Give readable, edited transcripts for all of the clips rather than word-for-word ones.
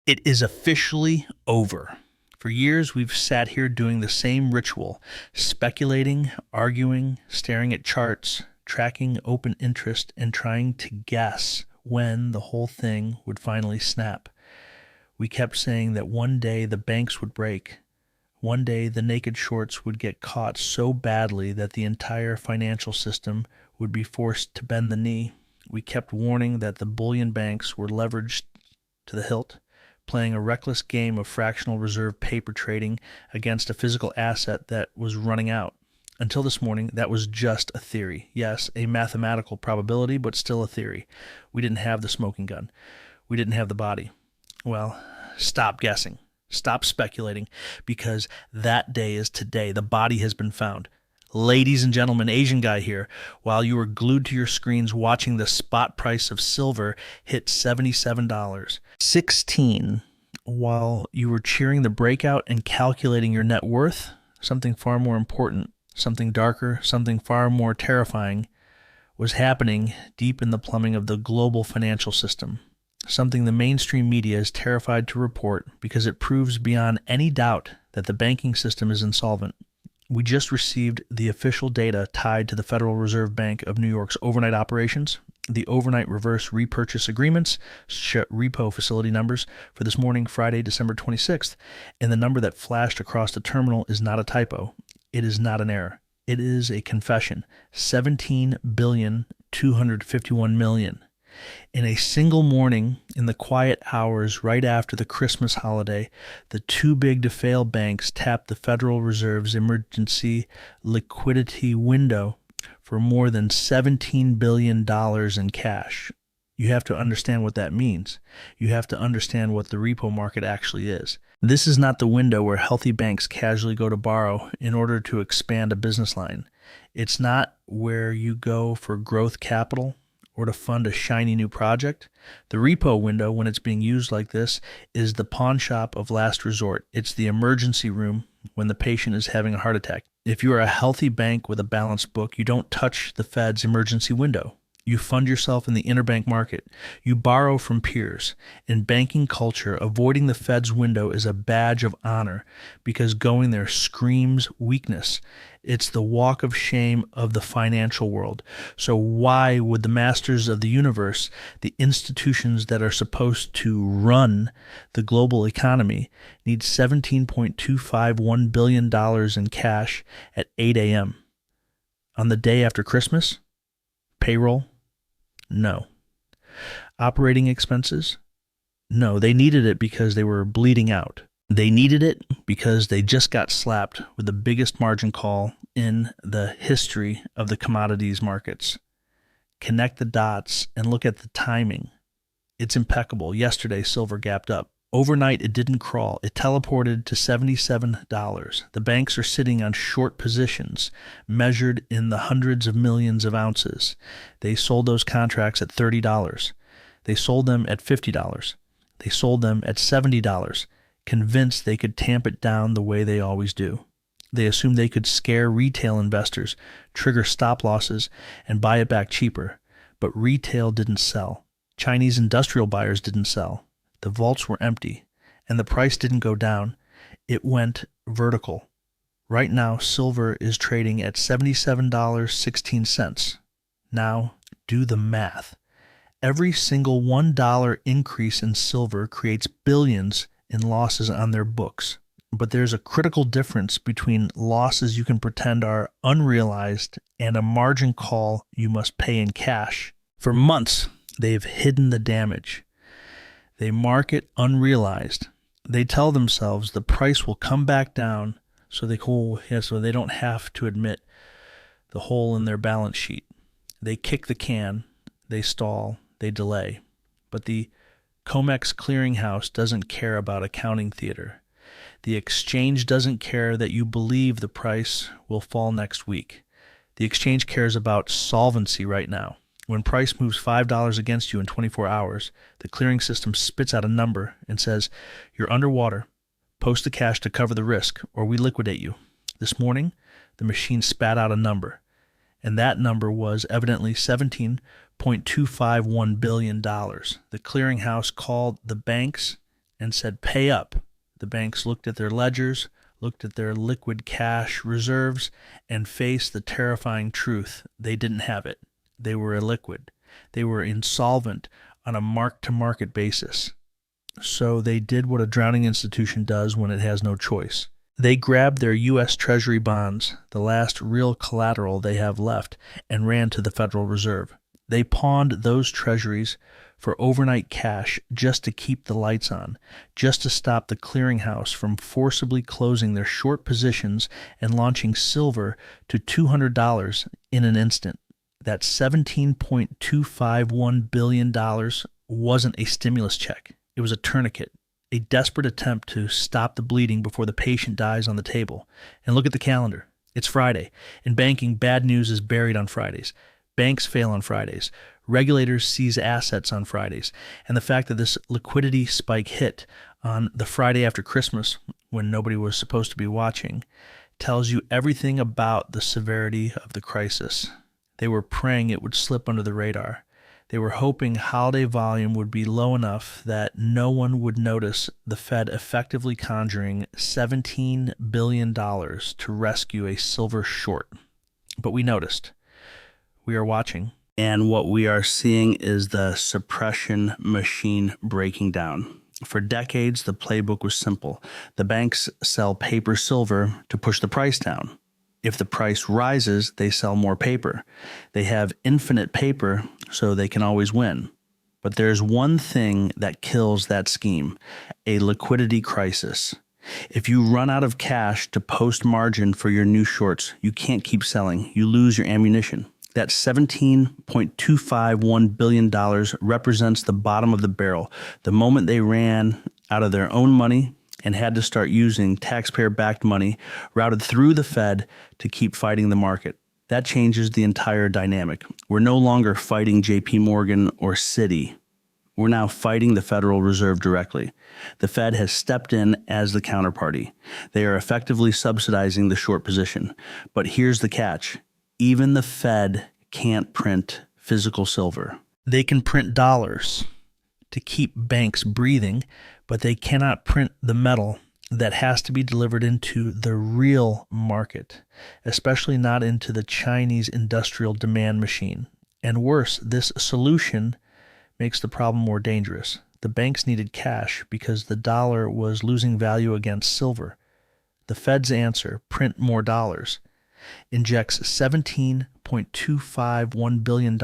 It is officially over. For years, we've sat here doing the same ritual, speculating, arguing, staring at charts, tracking open interest, and trying to guess when the whole thing would finally snap. We kept saying that one day the banks would break. One day the naked shorts would get caught so badly that the entire financial system would be forced to bend the knee. We kept warning that the bullion banks were leveraged to the hilt, playing a reckless game of fractional reserve paper trading against a physical asset that was running out. Until this morning, that was just a theory. Yes, a mathematical probability, but still a theory. We didn't have the smoking gun. We didn't have the body. Well, stop guessing. Stop speculating, because that day is today. The body has been found. Ladies and gentlemen, Asian guy here, while you were glued to your screens watching the spot price of silver hit $77. 16, while you were cheering the breakout and calculating your net worth, something far more important, something darker, something far more terrifying was happening deep in the plumbing of the global financial system. Something the mainstream media is terrified to report because it proves beyond any doubt that the banking system is insolvent. We just received the official data tied to the Federal Reserve Bank of New York's overnight operations, the overnight reverse repurchase agreements, repo facility numbers for this morning, Friday, December 26th, and the number that flashed across the terminal is not a typo. It is not an error. It is a confession. $17,251,000,000. In a single morning, in the quiet hours right after the Christmas holiday, the too big to fail banks tapped the Federal Reserve's emergency liquidity window for more than $17 billion in cash. You have to understand what that means. You have to understand what the repo market actually is. This is not the window where healthy banks casually go to borrow in order to expand a business line. It's not where you go for growth capital or to fund a shiny new project. The repo window, when it's being used like this, is the pawn shop of last resort. It's the emergency room when the patient is having a heart attack. If you are a healthy bank with a balanced book, you don't touch the Fed's emergency window. You fund yourself in the interbank market. You borrow from peers. In banking culture, avoiding the Fed's window is a badge of honor because going there screams weakness. It's the walk of shame of the financial world. So why would the masters of the universe, the institutions that are supposed to run the global economy, need $17.251 billion in cash at 8 a.m. on the day after Christmas? Payroll? No. Operating expenses? No, they needed it because they were bleeding out. They needed it because they just got slapped with the biggest margin call in the history of the commodities markets. Connect the dots and look at the timing. It's impeccable. Yesterday, silver gapped up. Overnight, it didn't crawl. It teleported to $77. The banks are sitting on short positions, measured in the hundreds of millions of ounces. They sold those contracts at $30. They sold them at $50. They sold them at $70, convinced they could tamp it down the way they always do. They assumed they could scare retail investors, trigger stop losses, and buy it back cheaper. But retail didn't sell. Chinese industrial buyers didn't sell. The vaults were empty, and the price didn't go down. It went vertical. Right now, silver is trading at $77.16. Now, do the math. Every single $1 increase in silver creates billions in losses on their books. But there's a critical difference between losses you can pretend are unrealized and a margin call you must pay in cash. For months, they've hidden the damage. They mark it unrealized. They tell themselves the price will come back down so they don't have to admit the hole in their balance sheet. They kick the can, they stall, they delay. But the COMEX clearinghouse doesn't care about accounting theater. The exchange doesn't care that you believe the price will fall next week. The exchange cares about solvency right now. When price moves $5 against you in 24 hours, the clearing system spits out a number and says, "You're underwater. Post the cash to cover the risk, or we liquidate you." This morning, the machine spat out a number, and that number was evidently $17.251 billion. The clearinghouse called the banks and said, "Pay up." The banks looked at their ledgers, looked at their liquid cash reserves, and faced the terrifying truth: they didn't have it. They were illiquid. They were insolvent on a mark-to-market basis. So they did what a drowning institution does when it has no choice. They grabbed their U.S. Treasury bonds, the last real collateral they have left, and ran to the Federal Reserve. They pawned those treasuries for overnight cash just to keep the lights on, just to stop the clearinghouse from forcibly closing their short positions and launching silver to $200 in an instant. That $17.251 billion wasn't a stimulus check. It was a tourniquet, a desperate attempt to stop the bleeding before the patient dies on the table. And look at the calendar. It's Friday. In banking, bad news is buried on Fridays. Banks fail on Fridays. Regulators seize assets on Fridays. And the fact that this liquidity spike hit on the Friday after Christmas, when nobody was supposed to be watching, tells you everything about the severity of the crisis. They were praying it would slip under the radar. They were hoping holiday volume would be low enough that no one would notice the Fed effectively conjuring $17 billion to rescue a silver short. But we noticed. We are watching. And what we are seeing is the suppression machine breaking down. For decades, the playbook was simple. The banks sell paper silver to push the price down. If the price rises, they sell more paper. They have infinite paper, so they can always win. But there's one thing that kills that scheme: a liquidity crisis. If you run out of cash to post margin for your new shorts, you can't keep selling. You lose your ammunition. That $17.251 billion represents the bottom of the barrel. The moment they ran out of their own money and had to start using taxpayer-backed money routed through the Fed to keep fighting the market. That changes the entire dynamic. We're no longer fighting JP Morgan or Citi. We're now fighting the Federal Reserve directly. The Fed has stepped in as the counterparty. They are effectively subsidizing the short position. But here's the catch. Even the Fed can't print physical silver. They can print dollars to keep banks breathing, but they cannot print the metal that has to be delivered into the real market, especially not into the Chinese industrial demand machine. And worse, this solution makes the problem more dangerous. The banks needed cash because the dollar was losing value against silver. The Fed's answer, print more dollars, injects $17.251 billion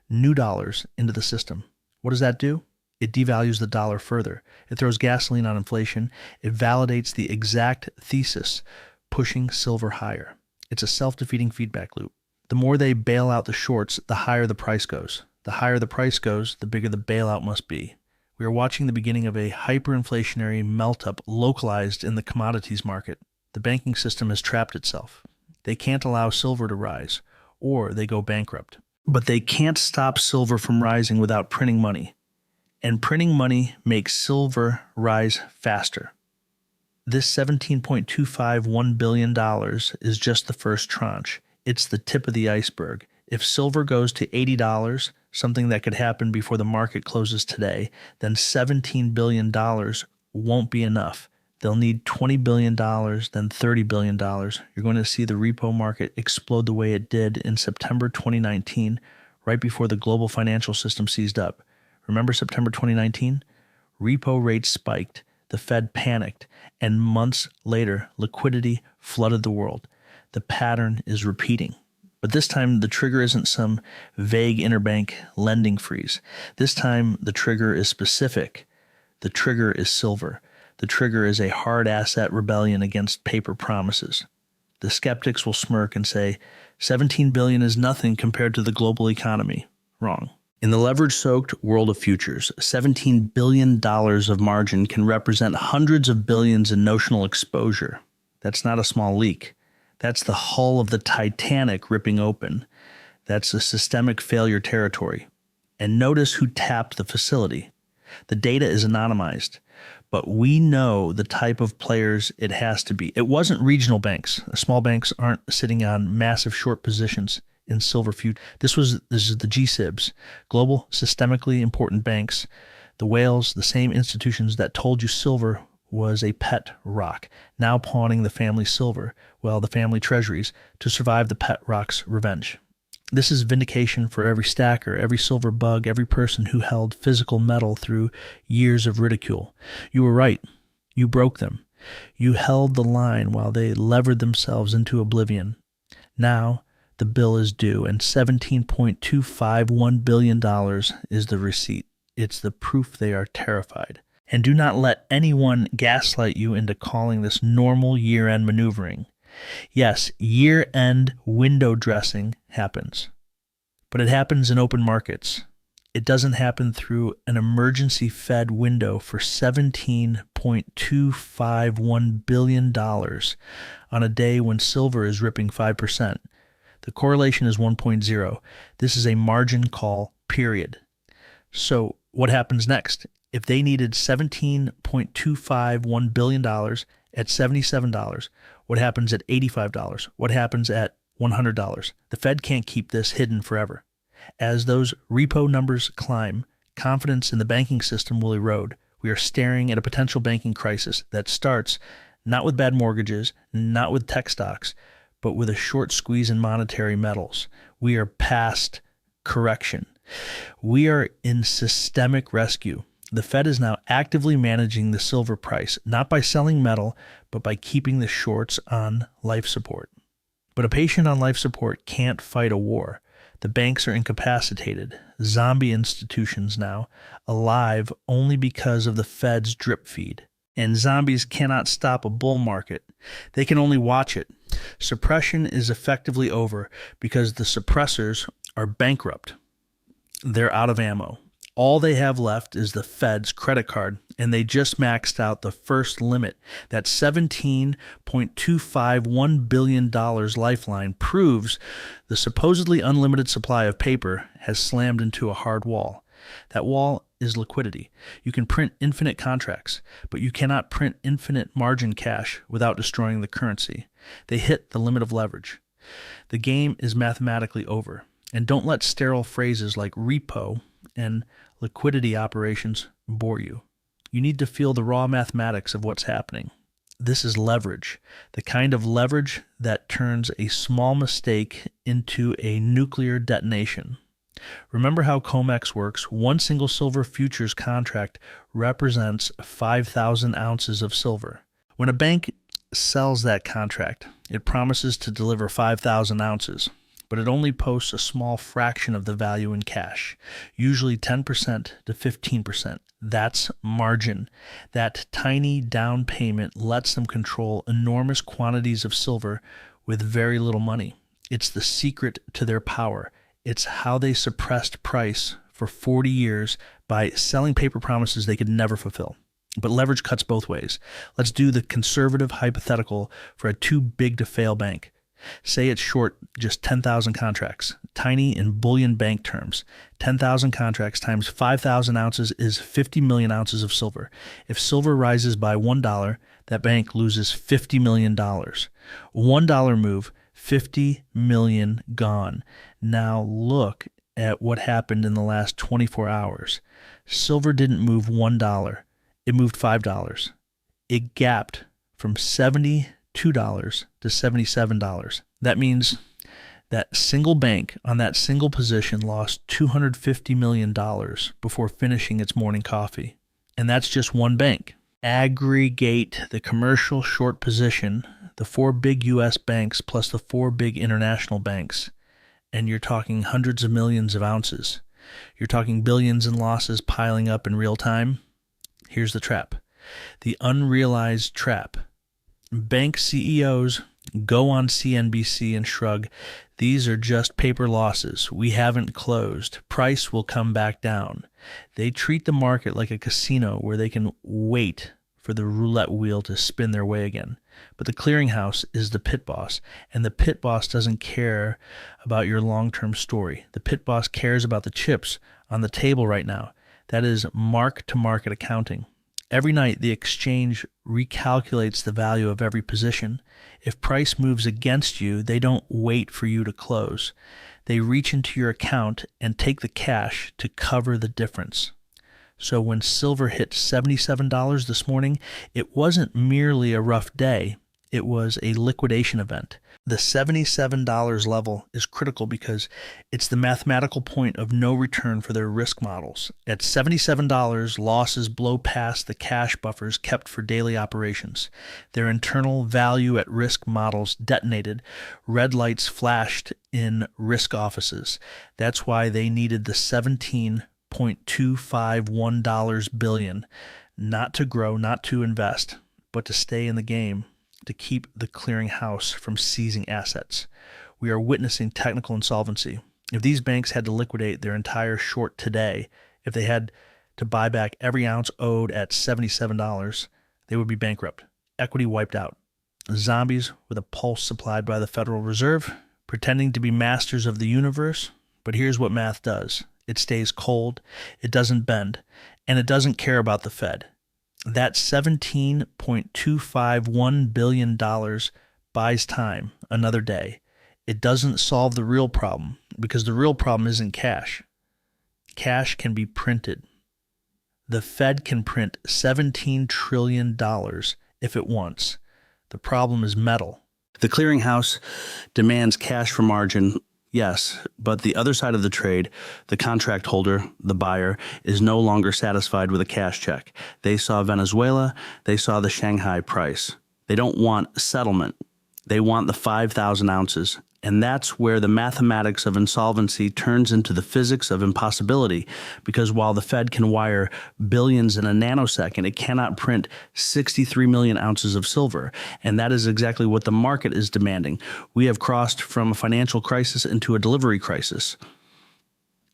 new dollars into the system. What does that do? It devalues the dollar further. It throws gasoline on inflation. It validates the exact thesis, pushing silver higher. It's a self-defeating feedback loop. The more they bail out the shorts, the higher the price goes. The higher the price goes, the bigger the bailout must be. We are watching the beginning of a hyperinflationary melt-up localized in the commodities market. The banking system has trapped itself. They can't allow silver to rise, or they go bankrupt. But they can't stop silver from rising without printing money. And printing money makes silver rise faster. This $17.251 billion is just the first tranche. It's the tip of the iceberg. If silver goes to $80, something that could happen before the market closes today, then $17 billion won't be enough. They'll need $20 billion, then $30 billion. You're going to see the repo market explode the way it did in September 2019, right before the global financial system seized up. Remember September 2019? Repo rates spiked, the Fed panicked, and months later, liquidity flooded the world. The pattern is repeating. But this time, the trigger isn't some vague interbank lending freeze. This time, the trigger is specific. The trigger is silver. The trigger is a hard asset rebellion against paper promises. The skeptics will smirk and say, $17 billion is nothing compared to the global economy. Wrong. In the leverage-soaked world of futures, $17 billion of margin can represent hundreds of billions in notional exposure. That's not a small leak. That's the hull of the Titanic ripping open. That's a systemic failure territory. And notice who tapped the facility. The data is anonymized, but we know the type of players it has to be. It wasn't regional banks. Small banks aren't sitting on massive short positions in silver futures. This is the GSIBs, global systemically important banks The whales, the same institutions that told you silver was a pet rock, now pawning the family silver, well, the family treasuries, to survive the pet rock's revenge. This is vindication for every stacker, every silver bug, every person who held physical metal through years of ridicule. You were right. You broke them. You held the line while they levered themselves into oblivion. Now, the bill is due, and $17.251 billion is the receipt. It's the proof they are terrified. And do not let anyone gaslight you into calling this normal year-end maneuvering. Yes, year-end window dressing happens, but it happens in open markets. It doesn't happen through an emergency Fed window for $17.251 billion on a day when silver is ripping 5%. The correlation is 1.0. This is a margin call, period. So what happens next? If they needed $17.251 billion at $77, what happens at $85? What happens at $100? The Fed can't keep this hidden forever. As those repo numbers climb, confidence in the banking system will erode. We are staring at a potential banking crisis that starts not with bad mortgages, not with tech stocks, but with a short squeeze in monetary metals. We are past correction. We are in systemic rescue. The Fed is now actively managing the silver price, not by selling metal, but by keeping the shorts on life support. But a patient on life support can't fight a war. The banks are incapacitated, zombie institutions now, alive only because of the Fed's drip feed. And zombies cannot stop a bull market. They can only watch it. Suppression is effectively over because the suppressors are bankrupt. They're out of ammo. All they have left is the Fed's credit card, and they just maxed out the first limit. That $17.251 billion lifeline proves the supposedly unlimited supply of paper has slammed into a hard wall. That wall is liquidity. You can print infinite contracts, but you cannot print infinite margin cash without destroying the currency. They hit the limit of leverage. The game is mathematically over. And don't let sterile phrases like repo and liquidity operations bore you. You need to feel the raw mathematics of what's happening. This is leverage, the kind of leverage that turns a small mistake into a nuclear detonation. Remember how COMEX works? One single silver futures contract represents 5,000 ounces of silver. When a bank sells that contract, it promises to deliver 5,000 ounces. But it only posts a small fraction of the value in cash, usually 10% to 15%. That's margin. That tiny down payment lets them control enormous quantities of silver with very little money. It's the secret to their power. It's how they suppressed price for 40 years by selling paper promises they could never fulfill. But leverage cuts both ways. Let's do the conservative hypothetical for a too-big-to-fail bank. Say it's short just 10,000 contracts, tiny in bullion bank terms. 10,000 contracts times 5,000 ounces is 50 million ounces of silver. If silver rises by $1, that bank loses $50 million. $1 move, 50 million gone. Now look at what happened in the last 24 hours. Silver didn't move $1. It moved $5. It gapped from $72 to $77. That means that single bank on that single position lost $250 million before finishing its morning coffee. And that's just one bank. Aggregate the commercial short position, the 4 big U.S. banks plus the 4 big international banks, and you're talking hundreds of millions of ounces. You're talking billions in losses piling up in real time. Here's the trap. The unrealized trap. Bank CEOs go on CNBC and shrug, "These are just paper losses. We haven't closed. Price will come back down." They treat the market like a casino where they can wait for the roulette wheel to spin their way again. But the clearinghouse is the pit boss, and the pit boss doesn't care about your long-term story. The pit boss cares about the chips on the table right now. That is mark-to-market accounting. Every night, the exchange recalculates the value of every position. If price moves against you, they don't wait for you to close. They reach into your account and take the cash to cover the difference. So when silver hit $77 this morning, it wasn't merely a rough day, it was a liquidation event. The $77 level is critical because it's the mathematical point of no return for their risk models. At $77, losses blow past the cash buffers kept for daily operations. Their internal value at risk models detonated. Red lights flashed in risk offices. That's why they needed the $17.251 billion, not to grow, not to invest, but to stay in the game, to keep the clearinghouse from seizing assets. We are witnessing technical insolvency. If these banks had to liquidate their entire short today, if they had to buy back every ounce owed at $77, they would be bankrupt. Equity wiped out. Zombies with a pulse supplied by the Federal Reserve, pretending to be masters of the universe. But here's what math does. It stays cold, it doesn't bend, and it doesn't care about the Fed. That $17.251 billion buys time, another day. It doesn't solve the real problem, because the real problem isn't cash. Cash can be printed. The Fed can print $17 trillion if it wants. The problem is metal. The clearinghouse demands cash for margin. Yes, but the other side of the trade, the contract holder, the buyer, is no longer satisfied with a cash check. They saw Venezuela, they saw the Shanghai price. They don't want settlement. They want the 5,000 ounces. And that's where the mathematics of insolvency turns into the physics of impossibility, because while the Fed can wire billions in a nanosecond, it cannot print 63 million ounces of silver. And that is exactly what the market is demanding. We have crossed from a financial crisis into a delivery crisis.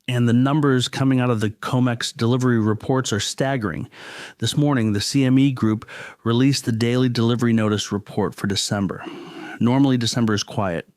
And the numbers coming out of the COMEX delivery reports are staggering. This morning, the CME Group released the daily delivery notice report for December. Normally, December is quiet.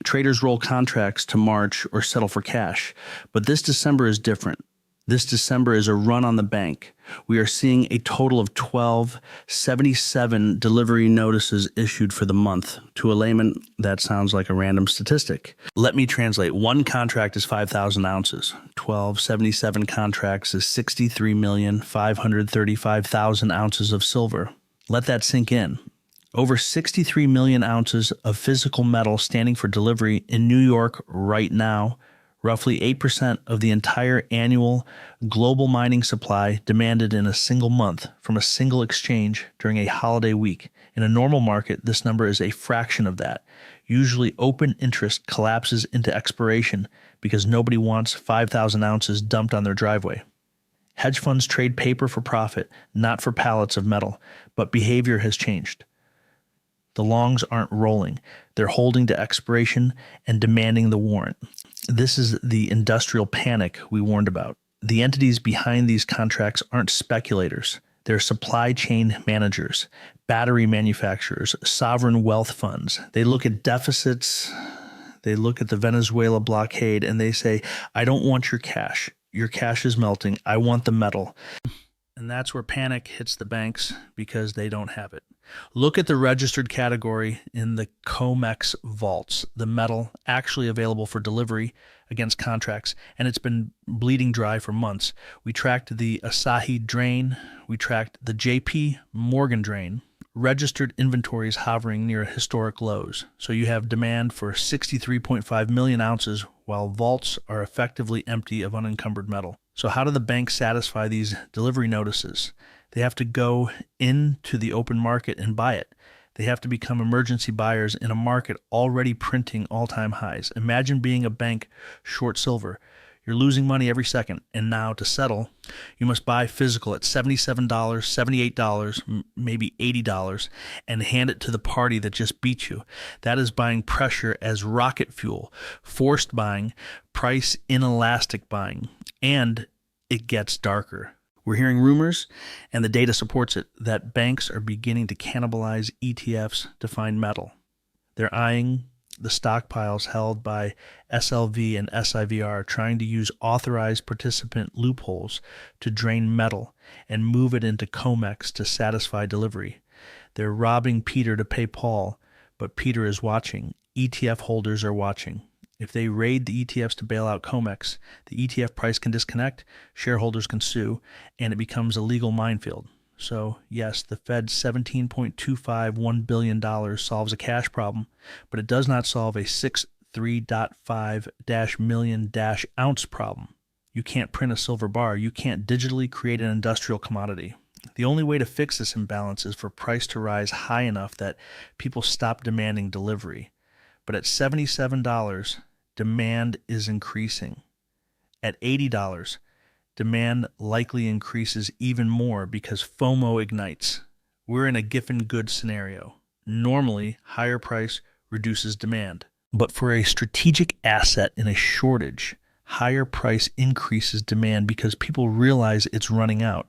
Traders roll contracts to March or settle for cash. But this December is different. This December is a run on the bank. We are seeing a total of 1,277 delivery notices issued for the month. To a layman, that sounds like a random statistic. Let me translate. One contract is 5,000 ounces. 1,277 contracts is 63,535,000 ounces of silver. Let that sink in. Over 63 million ounces of physical metal standing for delivery in New York right now, roughly 8% of the entire annual global mining supply demanded in a single month from a single exchange during a holiday week. In a normal market, this number is a fraction of that. Usually open interest collapses into expiration because nobody wants 5,000 ounces dumped on their driveway. Hedge funds trade paper for profit, not for pallets of metal, but behavior has changed. The longs aren't rolling. They're holding to expiration and demanding the warrant. This is the industrial panic we warned about. The entities behind these contracts aren't speculators. They're supply chain managers, battery manufacturers, sovereign wealth funds. They look at deficits. They look at the Venezuela blockade and they say, I don't want your cash. Your cash is melting. I want the metal. And that's where panic hits the banks because they don't have it. Look at the registered category in the COMEX vaults, the metal actually available for delivery against contracts, and it's been bleeding dry for months. We tracked the Asahi drain. We tracked the JP Morgan drain. Registered inventories hovering near historic lows. So you have demand for 63.5 million ounces while vaults are effectively empty of unencumbered metal. So how do the banks satisfy these delivery notices? They have to go into the open market and buy it. They have to become emergency buyers in a market already printing all-time highs. Imagine being a bank short silver. You're losing money every second, and now to settle, you must buy physical at $77, $78, maybe $80, and hand it to the party that just beat you. That is buying pressure as rocket fuel, forced buying, price inelastic buying, and it gets darker. We're hearing rumors, and the data supports it, that banks are beginning to cannibalize ETFs to find metal. They're eyeing the stockpiles held by SLV and SIVR, trying to use authorized participant loopholes to drain metal and move it into COMEX to satisfy delivery. They're robbing Peter to pay Paul, but Peter is watching. ETF holders are watching. If they raid the ETFs to bail out COMEX, the ETF price can disconnect, shareholders can sue, and it becomes a legal minefield. So, yes, the Fed's $17.251 billion solves a cash problem, but it does not solve a 63.5 million ounce problem. You can't print a silver bar. You can't digitally create an industrial commodity. The only way to fix this imbalance is for price to rise high enough that people stop demanding delivery. But at $77, demand is increasing. At $80, demand likely increases even more because FOMO ignites. We're in a Giffen goods scenario. Normally, higher price reduces demand. But for a strategic asset in a shortage, higher price increases demand because people realize it's running out.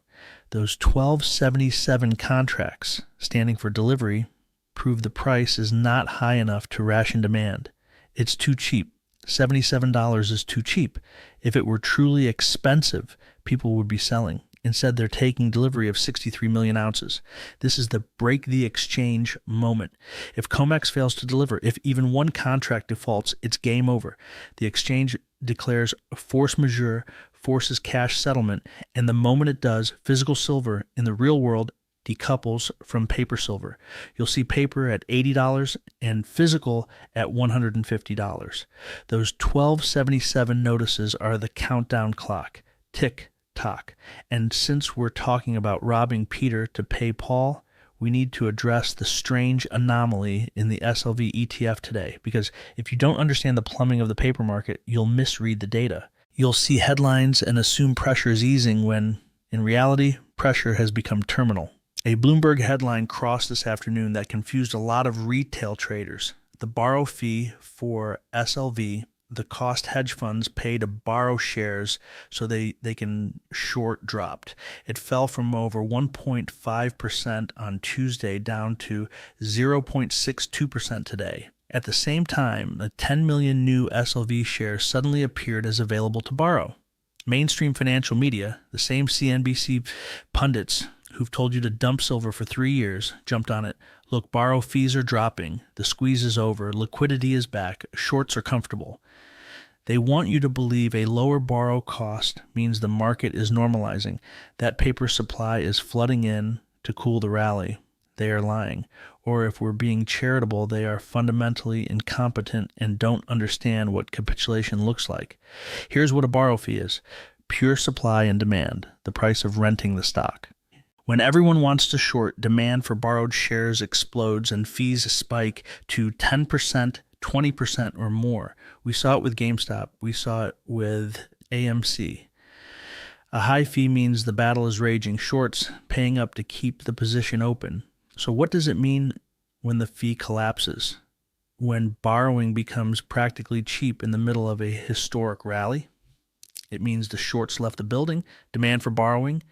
Those 1277 contracts standing for delivery prove the price is not high enough to ration demand. It's too cheap. $77 is too cheap. If it were truly expensive, people would be selling. Instead, they're taking delivery of 63 million ounces. This is the break the exchange moment. If COMEX fails to deliver, if even one contract defaults, it's game over. The exchange declares force majeure, forces cash settlement, and the moment it does, physical silver in the real world decouples from paper silver. You'll see paper at $80 and physical at $150. Those 1277 notices are the countdown clock. Tick, tock. And since we're talking about robbing Peter to pay Paul, we need to address the strange anomaly in the SLV ETF today, because if you don't understand the plumbing of the paper market, you'll misread the data. You'll see headlines and assume pressure is easing when, in reality, pressure has become terminal. A Bloomberg headline crossed this afternoon that confused a lot of retail traders. The borrow fee for SLV, the cost hedge funds pay to borrow shares so they can short, dropped. It fell from over 1.5% on Tuesday down to 0.62% today. At the same time, the 10 million new SLV shares suddenly appeared as available to borrow. Mainstream financial media, the same CNBC pundits who've told you to dump silver for 3 years, jumped on it. Look, borrow fees are dropping. The squeeze is over. Liquidity is back. Shorts are comfortable. They want you to believe a lower borrow cost means the market is normalizing. That paper supply is flooding in to cool the rally. They are lying. Or if we're being charitable, they are fundamentally incompetent and don't understand what capitulation looks like. Here's what a borrow fee is. Pure supply and demand, the price of renting the stock. When everyone wants to short, demand for borrowed shares explodes and fees spike to 10%, 20% or more. We saw it with GameStop. We saw it with AMC. A high fee means the battle is raging. Shorts paying up to keep the position open. So what does it mean when the fee collapses? When borrowing becomes practically cheap in the middle of a historic rally? It means the shorts left the building. Demand for borrowing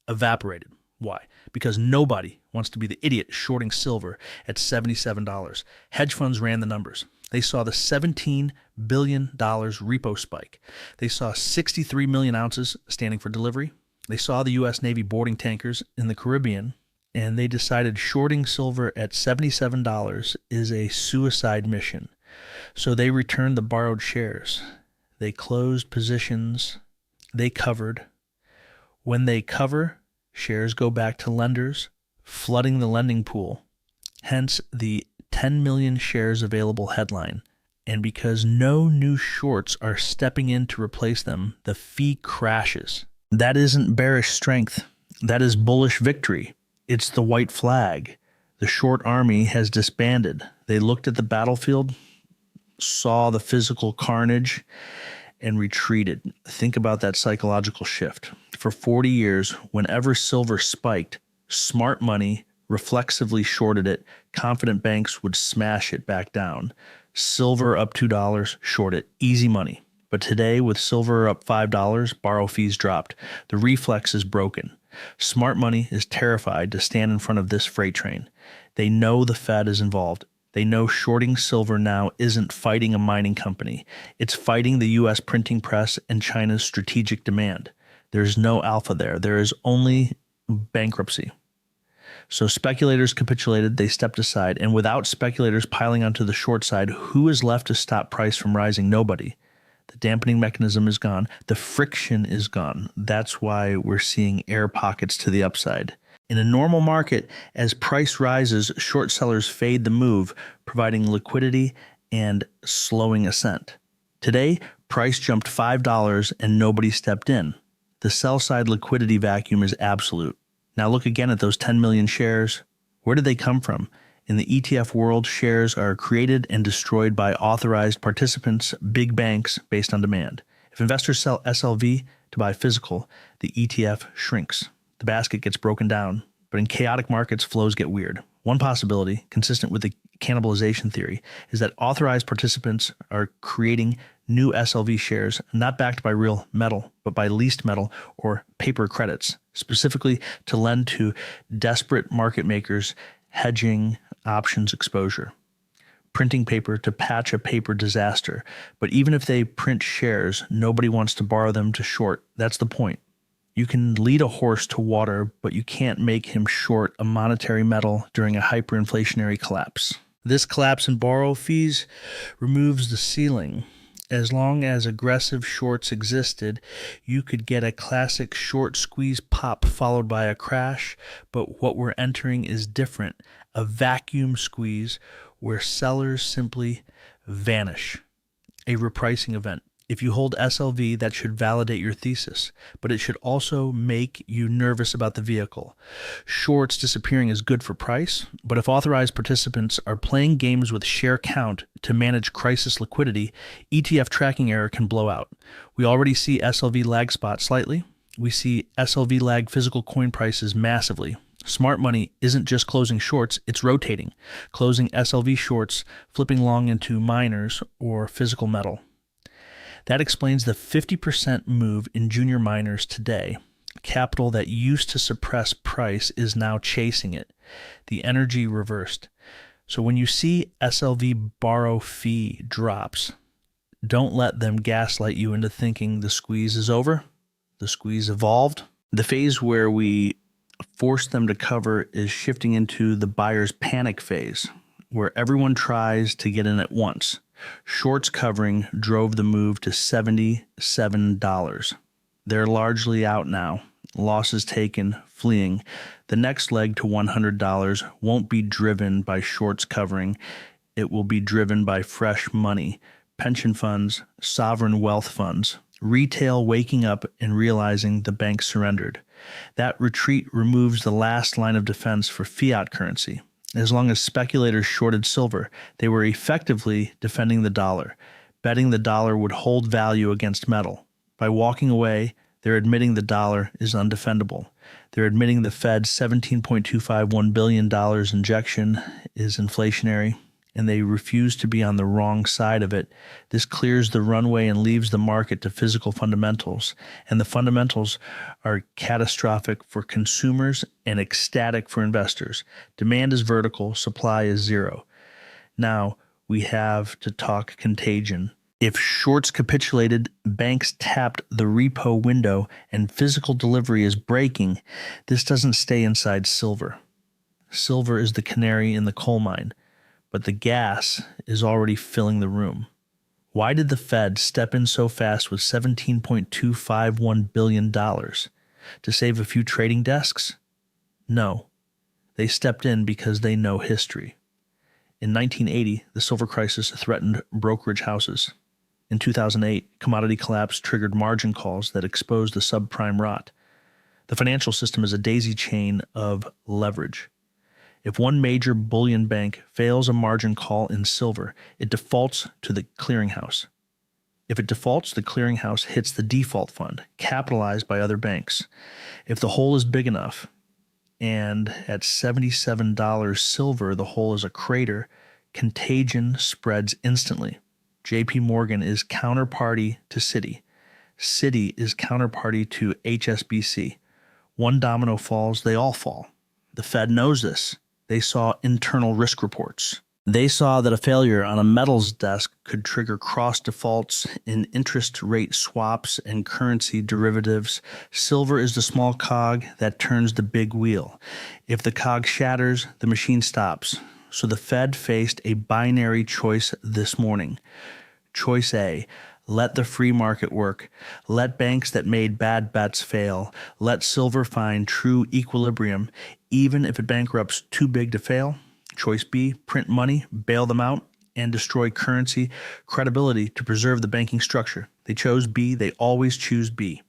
evaporated. Why? Because nobody wants to be the idiot shorting silver at $77. Hedge funds ran the numbers. They saw the $17 billion repo spike. They saw 63 million ounces standing for delivery. They saw the U.S. Navy boarding tankers in the Caribbean, and they decided shorting silver at $77 is a suicide mission. So they returned the borrowed shares. They closed positions. They covered. When they cover, shares go back to lenders, flooding the lending pool. Hence the 10 million shares available headline. And because no new shorts are stepping in to replace them, the fee crashes. That isn't bearish strength. That is bullish victory. It's the white flag. The short army has disbanded. They looked at the battlefield, saw the physical carnage, and retreated. Think about that psychological shift. For 40 years, whenever silver spiked, smart money reflexively shorted it. Confident banks would smash it back down. Silver up $2, short it. Easy money. But today, with silver up $5, borrow fees dropped. The reflex is broken. Smart money is terrified to stand in front of this freight train. They know the Fed is involved. They know shorting silver now isn't fighting a mining company. It's fighting the U.S. printing press and China's strategic demand. There's no alpha there. There is only bankruptcy. So speculators capitulated, they stepped aside, and without speculators piling onto the short side, who is left to stop price from rising? Nobody. The dampening mechanism is gone. The friction is gone. That's why we're seeing air pockets to the upside. In a normal market, as price rises, short sellers fade the move, providing liquidity and slowing ascent. Today, price jumped $5 and nobody stepped in. The sell-side liquidity vacuum is absolute. Now look again at those 10 million shares. Where did they come from? In the ETF world, shares are created and destroyed by authorized participants, big banks, based on demand. If investors sell SLV to buy physical, the ETF shrinks. The basket gets broken down. But in chaotic markets, flows get weird. One possibility, consistent with the cannibalization theory, is that authorized participants are creating new SLV shares, not backed by real metal, but by leased metal or paper credits, specifically to lend to desperate market makers hedging options exposure. Printing paper to patch a paper disaster. But even if they print shares, nobody wants to borrow them to short. That's the point. You can lead a horse to water, but you can't make him short a monetary metal during a hyperinflationary collapse. This collapse in borrow fees removes the ceiling. As long as aggressive shorts existed, you could get a classic short squeeze pop followed by a crash, but what we're entering is different, a vacuum squeeze where sellers simply vanish, a repricing event. If you hold SLV, that should validate your thesis, but it should also make you nervous about the vehicle. Shorts disappearing is good for price, but if authorized participants are playing games with share count to manage crisis liquidity, ETF tracking error can blow out. We already see SLV lag spot slightly. We see SLV lag physical coin prices massively. Smart money isn't just closing shorts, it's rotating, closing SLV shorts, flipping long into miners or physical metal. That explains the 50% move in junior miners today. Capital that used to suppress price is now chasing it. The energy reversed. So when you see SLV borrow fee drops, don't let them gaslight you into thinking the squeeze is over. The squeeze evolved. The phase where we force them to cover is shifting into the buyer's panic phase, where everyone tries to get in at once. Shorts covering drove the move to $77. They're largely out now. Losses taken, fleeing. The next leg to $100 won't be driven by shorts covering. It will be driven by fresh money, pension funds, sovereign wealth funds, retail waking up and realizing the bank surrendered. That retreat removes the last line of defense for fiat currency. As long as speculators shorted silver, they were effectively defending the dollar, betting the dollar would hold value against metal. By walking away, they're admitting the dollar is undefendable. They're admitting the Fed's $17.251 billion injection is inflationary, and they refuse to be on the wrong side of it. This clears the runway and leaves the market to physical fundamentals, and the fundamentals are catastrophic for consumers and ecstatic for investors. Demand is vertical, supply is zero. Now we have to talk contagion. If shorts capitulated, banks tapped the repo window, and physical delivery is breaking, this doesn't stay inside silver. Silver is the canary in the coal mine, but the gas is already filling the room. Why did the Fed step in so fast with $17.251 billion? To save a few trading desks? No. They stepped in because they know history. In 1980, the silver crisis threatened brokerage houses. In 2008, commodity collapse triggered margin calls that exposed the subprime rot. The financial system is a daisy chain of leverage. If one major bullion bank fails a margin call in silver, it defaults to the clearinghouse. If it defaults, the clearinghouse hits the default fund, capitalized by other banks. If the hole is big enough, and at $77 silver, the hole is a crater, contagion spreads instantly. JP Morgan is counterparty to Citi. Citi is counterparty to HSBC. One domino falls, they all fall. The Fed knows this. They saw internal risk reports. They saw that a failure on a metals desk could trigger cross defaults in interest rate swaps and currency derivatives. Silver is the small cog that turns the big wheel. If the cog shatters, the machine stops. So the Fed faced a binary choice this morning. Choice A: let the free market work. Let banks that made bad bets fail. Let silver find true equilibrium, even if it bankrupts too big to fail. Choice B: print money, bail them out, and destroy currency credibility to preserve the banking structure. They chose B. They always choose B.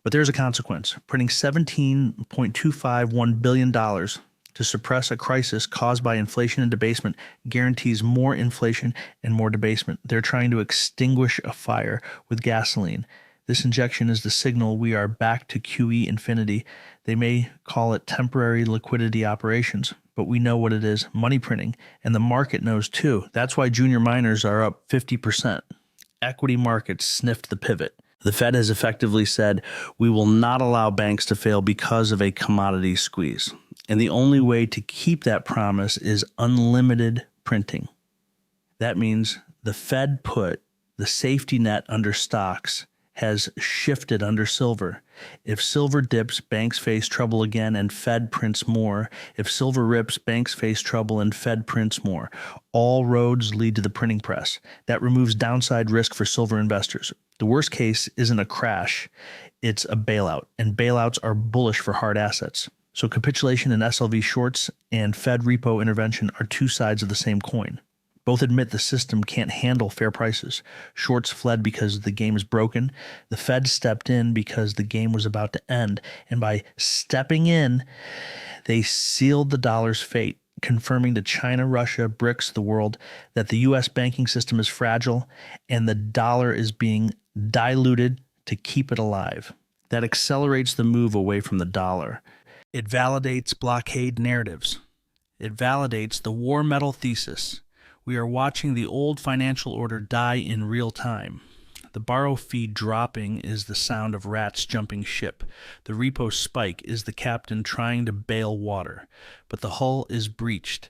But there's a consequence. Printing $17.251 billion to suppress a crisis caused by inflation and debasement guarantees more inflation and more debasement. They're trying to extinguish a fire with gasoline. This injection is the signal we are back to QE infinity. They may call it temporary liquidity operations, but we know what it is: money printing, and the market knows too. That's why junior miners are up 50%. Equity markets sniffed the pivot. The Fed has effectively said, we will not allow banks to fail because of a commodity squeeze. And the only way to keep that promise is unlimited printing. That means the Fed put the safety net under stocks has shifted under silver. If silver dips, banks face trouble again and Fed prints more. If silver rips, banks face trouble and Fed prints more. All roads lead to the printing press. That removes downside risk for silver investors. The worst case isn't a crash, it's a bailout, and bailouts are bullish for hard assets. So capitulation in SLV shorts and Fed repo intervention are two sides of the same coin. Both admit the system can't handle fair prices. Shorts fled because the game is broken. The Fed stepped in because the game was about to end. And by stepping in, they sealed the dollar's fate, confirming to China, Russia, BRICS, the world, that the U.S. banking system is fragile and the dollar is being diluted to keep it alive. That accelerates the move away from the dollar. It validates blockade narratives. It validates the war metal thesis. We are watching the old financial order die in real time. The borrow fee dropping is the sound of rats jumping ship. The repo spike is the captain trying to bail water. But the hull is breached.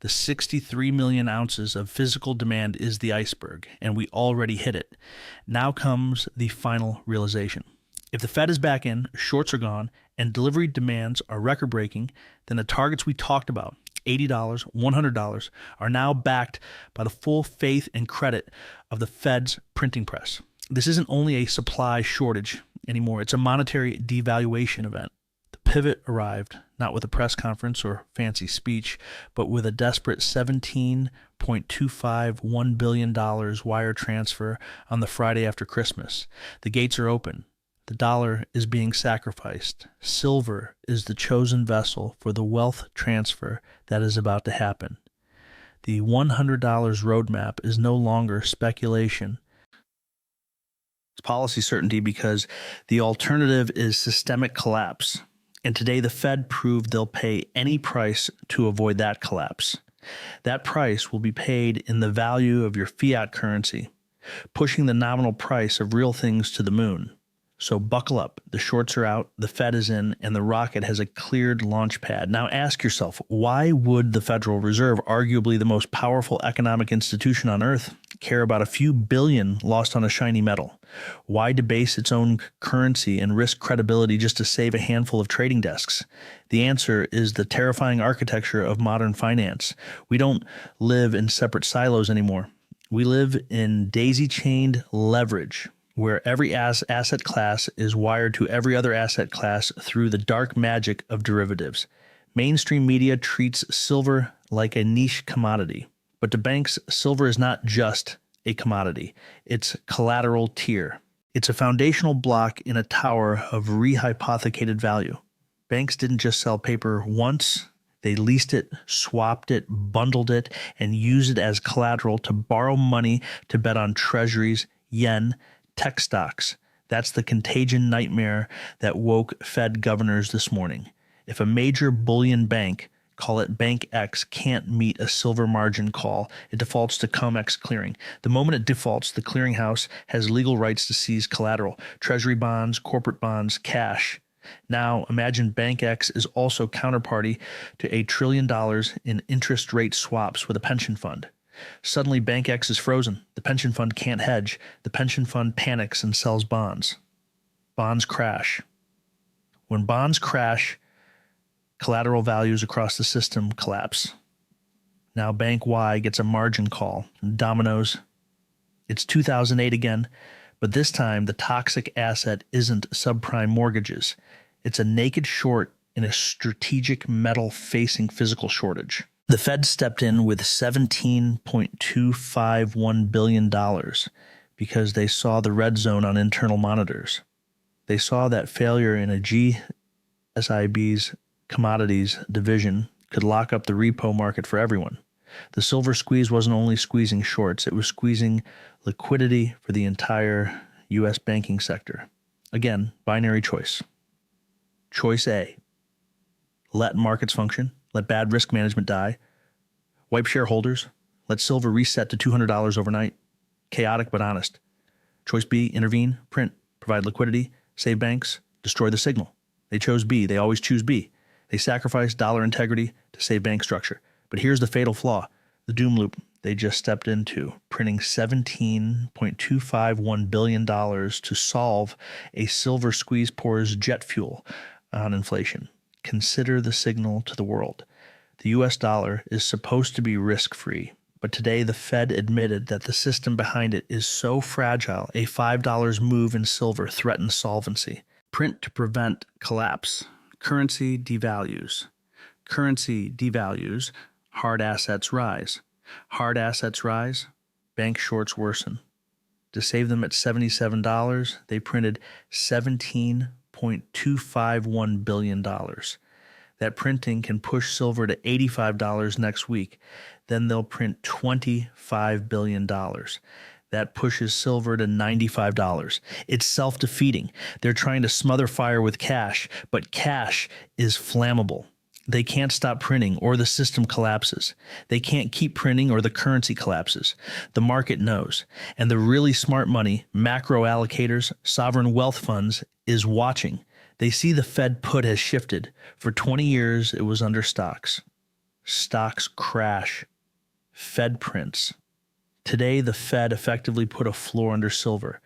The 63 million ounces of physical demand is the iceberg, and we already hit it. Now comes the final realization. If the Fed is back in, shorts are gone, and delivery demands are record-breaking, then the targets we talked about, $80, $100, are now backed by the full faith and credit of the Fed's printing press. This isn't only a supply shortage anymore, it's a monetary devaluation event. The pivot arrived, not with a press conference or fancy speech, but with a desperate $17.251 billion wire transfer on the Friday after Christmas. The gates are open. The dollar is being sacrificed. Silver is the chosen vessel for the wealth transfer that is about to happen. The $100 roadmap is no longer speculation. It's policy certainty because the alternative is systemic collapse. And today the Fed proved they'll pay any price to avoid that collapse. That price will be paid in the value of your fiat currency, pushing the nominal price of real things to the moon. So buckle up, the shorts are out, the Fed is in, and the rocket has a cleared launch pad. Now ask yourself, why would the Federal Reserve, arguably the most powerful economic institution on earth, care about a few billion lost on a shiny metal? Why debase its own currency and risk credibility just to save a handful of trading desks? The answer is the terrifying architecture of modern finance. We don't live in separate silos anymore. We live in daisy-chained leverage, where every asset class is wired to every other asset class through the dark magic of derivatives. Mainstream media treats silver like a niche commodity. But to banks, silver is not just a commodity. It's collateral tier. It's a foundational block in a tower of rehypothecated value. Banks didn't just sell paper once. They leased it, swapped it, bundled it, and used it as collateral to borrow money to bet on treasuries, yen, tech stocks. That's the contagion nightmare that woke Fed governors this morning. If a major bullion bank, call it Bank X, can't meet a silver margin call, it defaults to COMEX clearing. The moment it defaults, the clearinghouse has legal rights to seize collateral, treasury bonds, corporate bonds, cash. Now, imagine Bank X is also counterparty to $1 trillion in interest rate swaps with a pension fund. Suddenly, Bank X is frozen. The pension fund can't hedge. The pension fund panics and sells bonds. Bonds crash. When bonds crash, collateral values across the system collapse. Now Bank Y gets a margin call. Dominoes. It's 2008 again, but this time the toxic asset isn't subprime mortgages. It's a naked short in a strategic metal facing physical shortage. The Fed stepped in with $17.251 billion because they saw the red zone on internal monitors. They saw that failure in a GSIB's commodities division could lock up the repo market for everyone. The silver squeeze wasn't only squeezing shorts, it was squeezing liquidity for the entire U.S. banking sector. Again, binary choice. Choice A, let markets function, let bad risk management die, wipe shareholders, let silver reset to $200 overnight. Chaotic but honest. Choice B, intervene, print, provide liquidity, save banks, destroy the signal. They chose B. They always choose B. They sacrifice dollar integrity to save bank structure. But here's the fatal flaw, the doom loop they just stepped into, printing $17.251 billion to solve a silver squeeze pours jet fuel on inflation. Consider the signal to the world. The U.S. dollar is supposed to be risk-free, but today the Fed admitted that the system behind it is so fragile, a $5 move in silver threatens solvency. Print to prevent collapse. Currency devalues. Currency devalues. Hard assets rise. Hard assets rise. Bank shorts worsen. To save them at $77, they printed $17.251 billion. That printing can push silver to $85 next week. Then they'll print $25 billion. That pushes silver to $95. It's self-defeating. They're trying to smother fire with cash, but cash is flammable. They can't stop printing or the system collapses. They can't keep printing or the currency collapses. The market knows. And the really smart money, macro allocators, sovereign wealth funds, is watching. They see the Fed put has shifted. For 20 years, it was under stocks. Stocks crash. Fed prints. Today, the Fed effectively put a floor under silver.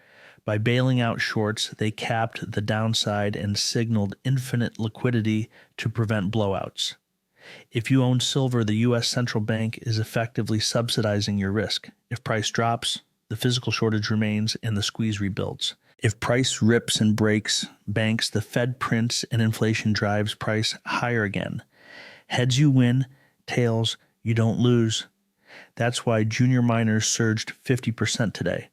By bailing out shorts, they capped the downside and signaled infinite liquidity to prevent blowouts. If you own silver, the U.S. central bank is effectively subsidizing your risk. If price drops, the physical shortage remains and the squeeze rebuilds. If price rips and breaks banks, the Fed prints and inflation drives price higher again. Heads you win, tails you don't lose. That's why junior miners surged 50% today.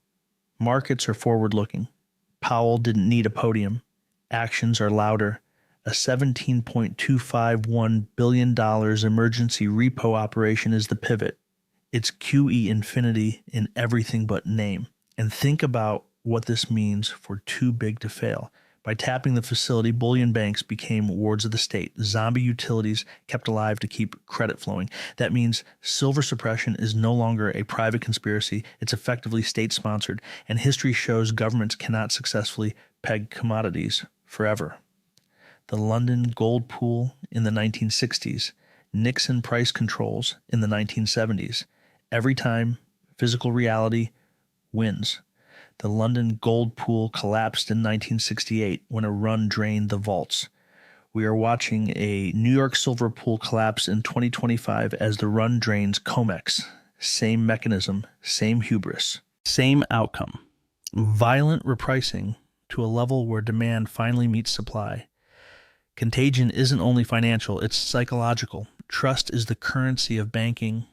Markets are forward-looking. Powell didn't need a podium. Actions are louder. A $17.251 billion emergency repo operation is the pivot. It's QE infinity in everything but name. And think about what this means for too big to fail. By tapping the facility, bullion banks became wards of the state. Zombie utilities kept alive to keep credit flowing. That means silver suppression is no longer a private conspiracy. It's effectively state-sponsored, and history shows governments cannot successfully peg commodities forever. The London gold pool in the 1960s, Nixon price controls in the 1970s. Every time, physical reality wins. The London gold pool collapsed in 1968 when a run drained the vaults. We are watching a New York silver pool collapse in 2025 as the run drains COMEX. Same mechanism, same hubris, same outcome. Violent repricing to a level where demand finally meets supply. Contagion isn't only financial, it's psychological. Trust is the currency of banking.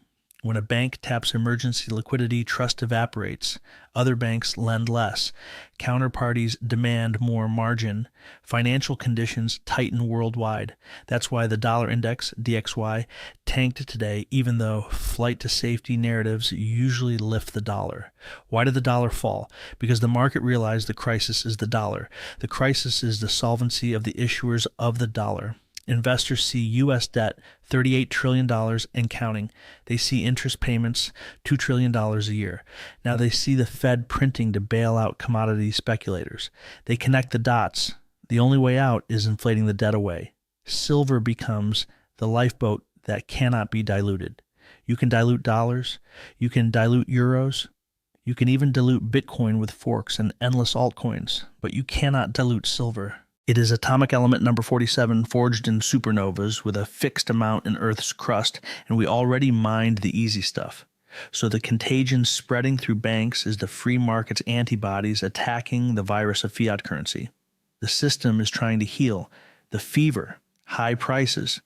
When a bank taps emergency liquidity, trust evaporates. Other banks lend less. Counterparties demand more margin. Financial conditions tighten worldwide. That's why the dollar index, DXY, tanked today, even though flight to safety narratives usually lift the dollar. Why did the dollar fall? Because the market realized the crisis is the dollar. The crisis is the solvency of the issuers of the dollar. Investors see U.S. debt, $38 trillion and counting. They see interest payments, $2 trillion a year. Now they see the Fed printing to bail out commodity speculators. They connect the dots. The only way out is inflating the debt away. Silver becomes the lifeboat that cannot be diluted. You can dilute dollars, you can dilute euros, you can even dilute Bitcoin with forks and endless altcoins, but you cannot dilute silver. It is atomic element number 47, forged in supernovas with a fixed amount in Earth's crust, and we already mined the easy stuff. So the contagion spreading through banks is the free market's antibodies attacking the virus of fiat currency. The system is trying to heal. The fever, high prices,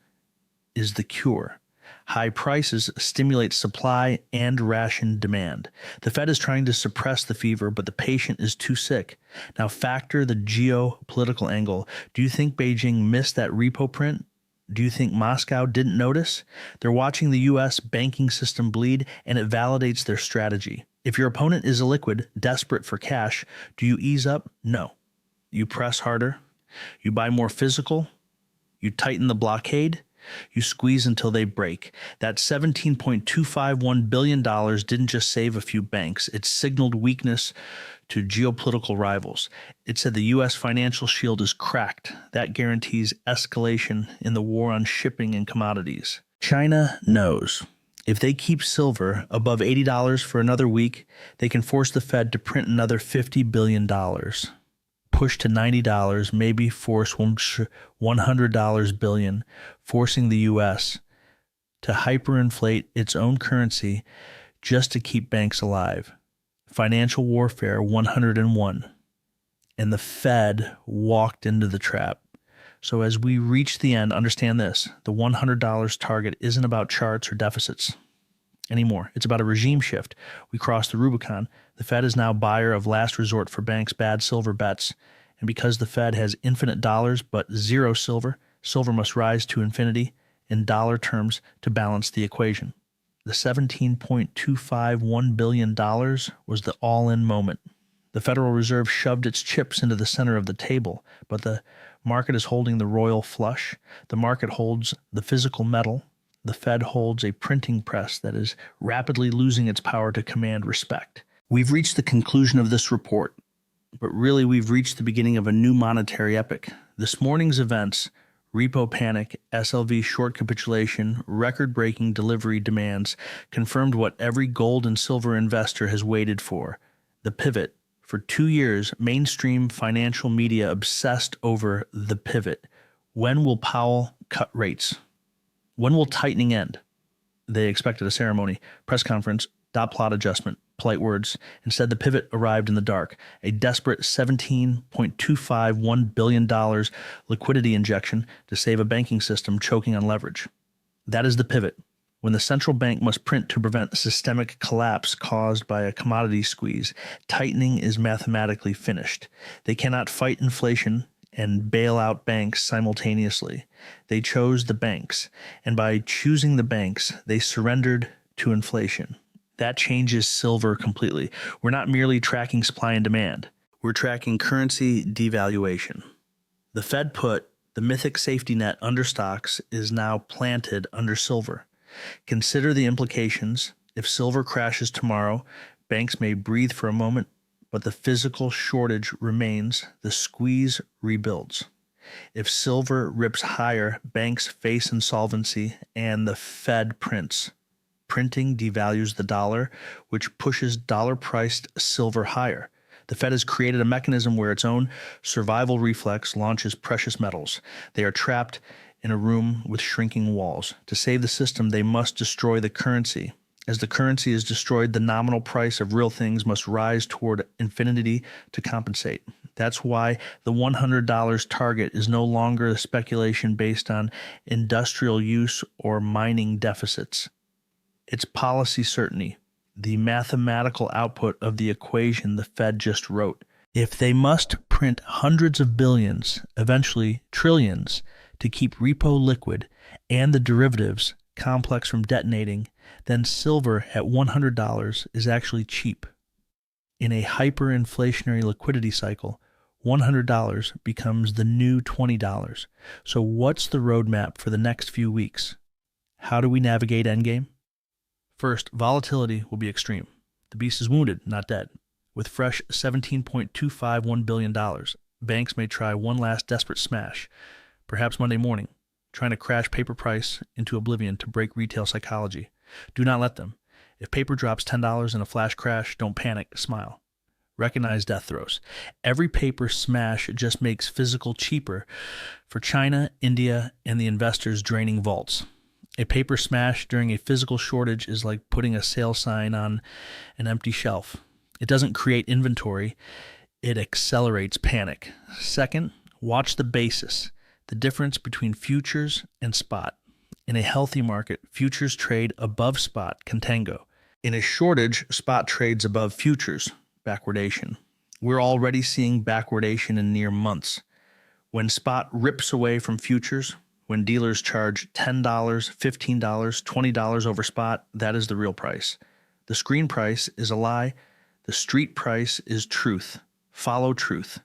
is the cure. High prices stimulate supply and ration demand. The Fed is trying to suppress the fever, but the patient is too sick. Now factor the geopolitical angle. Do you think Beijing missed that repo print? Do you think Moscow didn't notice? They're watching the U.S. banking system bleed, and it validates their strategy. If your opponent is illiquid, desperate for cash, do you ease up? No. You press harder. You buy more physical. You tighten the blockade. You squeeze until they break. That $17.251 billion didn't just save a few banks. It signaled weakness to geopolitical rivals. It said the U.S. financial shield is cracked. That guarantees escalation in the war on shipping and commodities. China knows. If they keep silver above $80 for another week, they can force the Fed to print another $50 billion. Push to $90, maybe force $100 billion, forcing the U.S. to hyperinflate its own currency just to keep banks alive. Financial warfare 101. And the Fed walked into the trap. So as we reach the end, understand this. The $100 target isn't about charts or deficits anymore. It's about a regime shift. We crossed the Rubicon. The Fed is now buyer of last resort for banks' bad silver bets. And because the Fed has infinite dollars but zero silver, silver must rise to infinity in dollar terms to balance the equation. The $17.251 billion was the all-in moment. The Federal Reserve shoved its chips into the center of the table, but the market is holding the royal flush. The market holds the physical metal. The Fed holds a printing press that is rapidly losing its power to command respect. We've reached the conclusion of this report, but really we've reached the beginning of a new monetary epoch. This morning's events, repo panic, SLV short capitulation, record-breaking delivery demands, confirmed what every gold and silver investor has waited for, the pivot. For 2 years, mainstream financial media obsessed over the pivot. When will Powell cut rates? When will tightening end? They expected a ceremony, press conference, dot plot adjustment, polite words. Instead, the pivot arrived in the dark. A desperate $17.251 billion liquidity injection to save a banking system choking on leverage. That is the pivot. When the central bank must print to prevent systemic collapse caused by a commodity squeeze, tightening is mathematically finished. They cannot fight inflation and bail out banks simultaneously. They chose the banks, and by choosing the banks, they surrendered to inflation. That changes silver completely. We're not merely tracking supply and demand. We're tracking currency devaluation. The Fed put the mythic safety net under stocks is now planted under silver. Consider the implications. If silver crashes tomorrow, banks may breathe for a moment, but the physical shortage remains. The squeeze rebuilds. If silver rips higher, banks face insolvency and the Fed prints. Printing devalues the dollar, which pushes dollar-priced silver higher. The Fed has created a mechanism where its own survival reflex launches precious metals. They are trapped in a room with shrinking walls. To save the system, they must destroy the currency. As the currency is destroyed, the nominal price of real things must rise toward infinity to compensate. That's why the $100 target is no longer a speculation based on industrial use or mining deficits. It's policy certainty, the mathematical output of the equation the Fed just wrote. If they must print hundreds of billions, eventually trillions, to keep repo liquid and the derivatives complex from detonating, then silver at $100 is actually cheap. In a hyperinflationary liquidity cycle, $100 becomes the new $20. So what's the roadmap for the next few weeks? How do we navigate endgame? First, volatility will be extreme. The beast is wounded, not dead. With fresh $17.251 billion, banks may try one last desperate smash, perhaps Monday morning, trying to crash paper price into oblivion to break retail psychology. Do not let them. If paper drops $10 in a flash crash, don't panic, smile. Recognize death throes. Every paper smash just makes physical cheaper for China, India, and the investors draining vaults. A paper smash during a physical shortage is like putting a sale sign on an empty shelf. It doesn't create inventory, it accelerates panic. Second, watch the basis, the difference between futures and spot. In a healthy market, futures trade above spot, contango. In a shortage, spot trades above futures, backwardation. We're already seeing backwardation in near months. When spot rips away from futures, when dealers charge $10, $15, $20 over spot, that is the real price. The screen price is a lie. The street price is truth. Follow truth.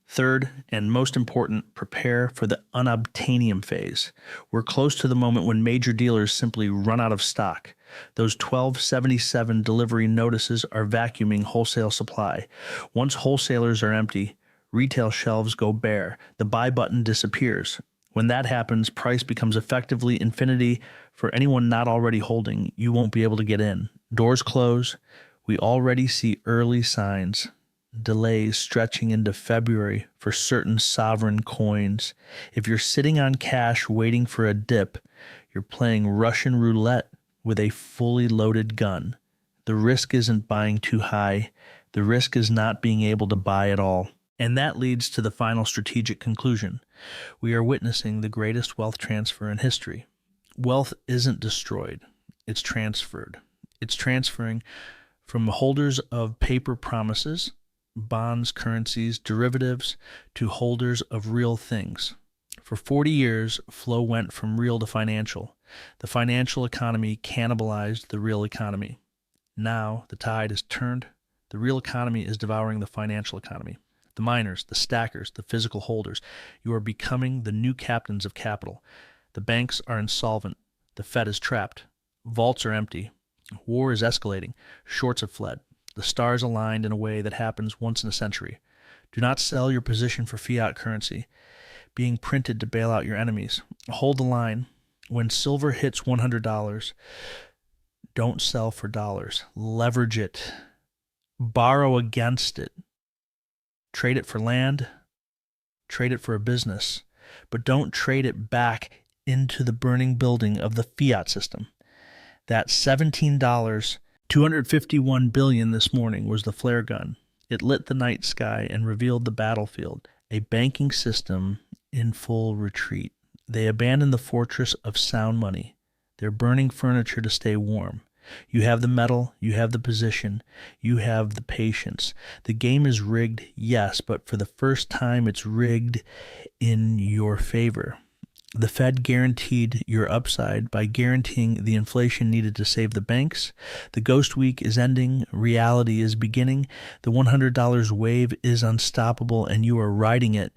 Third, and most important, prepare for the unobtainium phase. We're close to the moment when major dealers simply run out of stock. Those 1277 delivery notices are vacuuming wholesale supply. Once wholesalers are empty, retail shelves go bare. The buy button disappears. When that happens, price becomes effectively infinity for anyone not already holding. You won't be able to get in. Doors close. We already see early signs. Delays stretching into February for certain sovereign coins. If you're sitting on cash waiting for a dip, you're playing Russian roulette with a fully loaded gun. The risk isn't buying too high. The risk is not being able to buy at all. And that leads to the final strategic conclusion. We are witnessing the greatest wealth transfer in history. Wealth isn't destroyed. It's transferred. It's transferring from holders of paper promises, bonds, currencies, derivatives, to holders of real things. For 40 years, flow went from real to financial. The financial economy cannibalized the real economy. Now the tide is turned. The real economy is devouring the financial economy. The miners, the stackers, the physical holders. You are becoming the new captains of capital. The banks are insolvent. The Fed is trapped. Vaults are empty. War is escalating. Shorts have fled. The stars aligned in a way that happens once in a century. Do not sell your position for fiat currency being printed to bail out your enemies. Hold the line. When silver hits $100, don't sell for dollars. Leverage it. Borrow against it. Trade it for land. Trade it for a business. But don't trade it back into the burning building of the fiat system. That $17, $251 billion this morning was the flare gun. It lit the night sky and revealed the battlefield, a banking system in full retreat. They abandoned the fortress of sound money. They're burning furniture to stay warm. You have the metal, you have the position, you have the patience. The game is rigged, yes, but for the first time it's rigged in your favor. The Fed guaranteed your upside by guaranteeing the inflation needed to save the banks. The ghost week is ending. Reality is beginning. The $100 wave is unstoppable, and you are riding it.